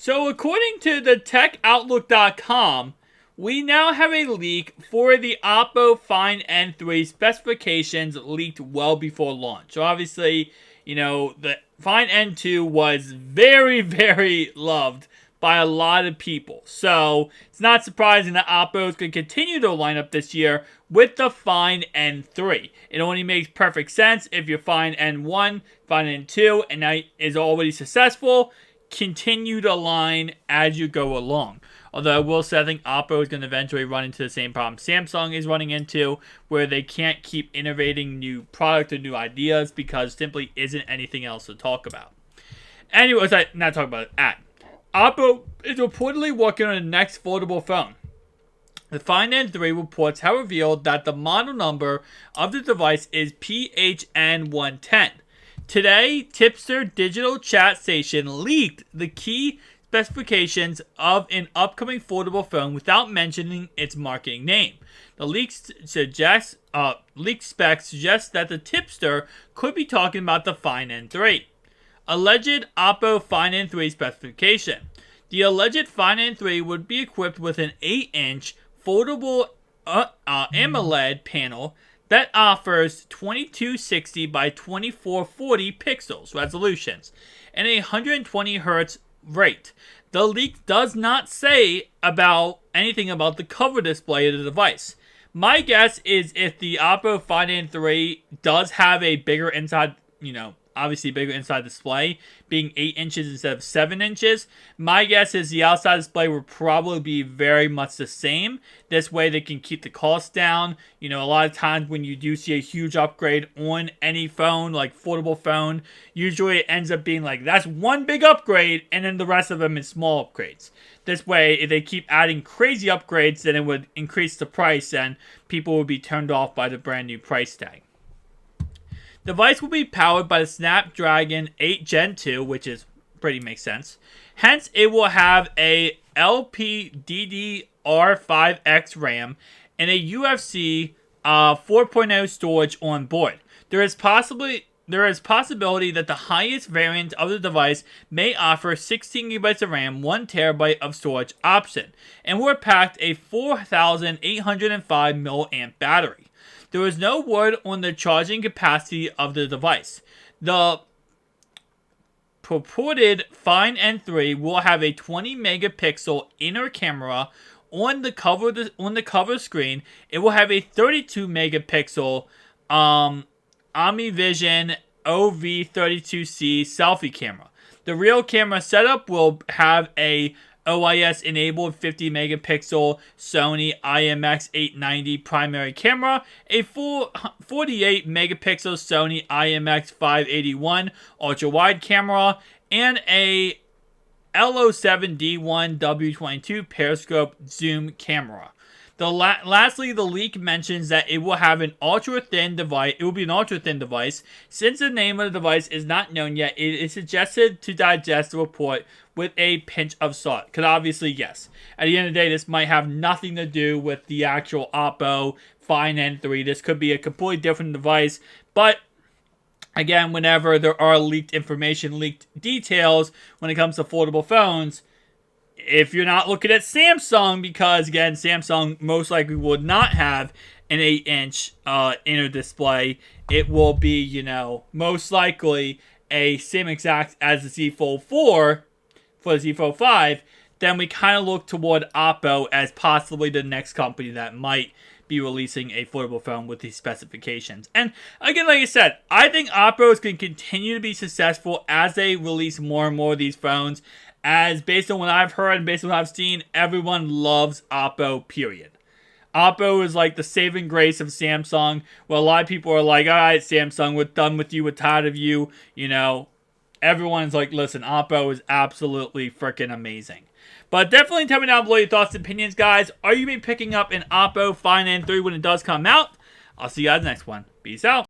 So according to the techoutlook.com, we now have a leak for the Oppo Find N3 specifications leaked well before launch. So obviously, the Find N2 was very, very loved by a lot of people. So it's not surprising that Oppo is going to continue to line up this year with the Find N3. It only makes perfect sense if your Find N1, Find N2, and that is already successful. Continue to line as you go along. Although I will say, I think Oppo is going to eventually run into the same problem Samsung is running into, where they can't keep innovating new product or new ideas because simply isn't anything else to talk about. Anyways, not talk about it. Oppo is reportedly working on the next foldable phone. The Find N3 reports have revealed that the model number of the device is PHN110. Today, Tipster Digital Chat Station leaked the key specifications of an upcoming foldable phone without mentioning its marketing name. The leaked specs suggest that the tipster could be talking about the Find N3. Alleged Oppo Find N3 specification. The alleged Find N3 would be equipped with an 8-inch foldable AMOLED panel that offers 2260 by 2440 pixels resolutions and a 120 Hz rate. The leak does not say anything about the cover display of the device. My guess is if the Oppo Find N3 does have a bigger inside, obviously bigger inside display, being 8 inches instead of 7 inches, my guess is the outside display will probably be very much the same. This way they can keep the cost down. A lot of times when you do see a huge upgrade on any phone, like foldable phone, usually it ends up being like, that's one big upgrade, and then the rest of them is small upgrades. This way, if they keep adding crazy upgrades, then it would increase the price, and people would be turned off by the brand new price tag. The device will be powered by the Snapdragon 8 Gen 2, which makes sense. Hence, it will have a LPDDR5X RAM and a UFC 4.0 storage on board. There is possibility that the highest variant of the device may offer 16 GB of RAM, 1 TB of storage option, and will pack a 4,805 mAh battery. There is no word on the charging capacity of the device. The purported Find N3 will have a 20 megapixel inner camera on the cover screen. It will have a 32 megapixel OmniVision OV32C selfie camera. The real camera setup will have a OIS-enabled 50 megapixel Sony IMX890 primary camera, a full 48 megapixel Sony IMX581 ultra-wide camera, and a LO7D1W22 periscope zoom camera. Lastly, the leak mentions that it will have an ultra-thin device. It will be an ultra-thin device. Since the name of the device is not known yet, it is suggested to digest the report with a pinch of salt. Because obviously, yes, at the end of the day, this might have nothing to do with the actual Oppo Find N3. This could be a completely different device. But again, whenever there are leaked information, leaked details when it comes to foldable phones, if you're not looking at Samsung, because again, Samsung most likely would not have an 8-inch inner display, it will be, most likely a same exact as the Z Fold 4 for the Z Fold 5, then we kind of look toward Oppo as possibly the next company that might be releasing a foldable phone with these specifications. And again, like I said, I think Oppo is going to continue to be successful as they release more and more of these phones. As based on what I've heard and based on what I've seen, everyone loves Oppo, period. Oppo is like the saving grace of Samsung. Well, a lot of people are like, all right, Samsung, we're done with you, we're tired of you. Everyone's like, listen, Oppo is absolutely freaking amazing. But definitely tell me down below your thoughts and opinions, guys. Are you going to be picking up an Oppo Find N3 when it does come out? I'll see you guys next one. Peace out.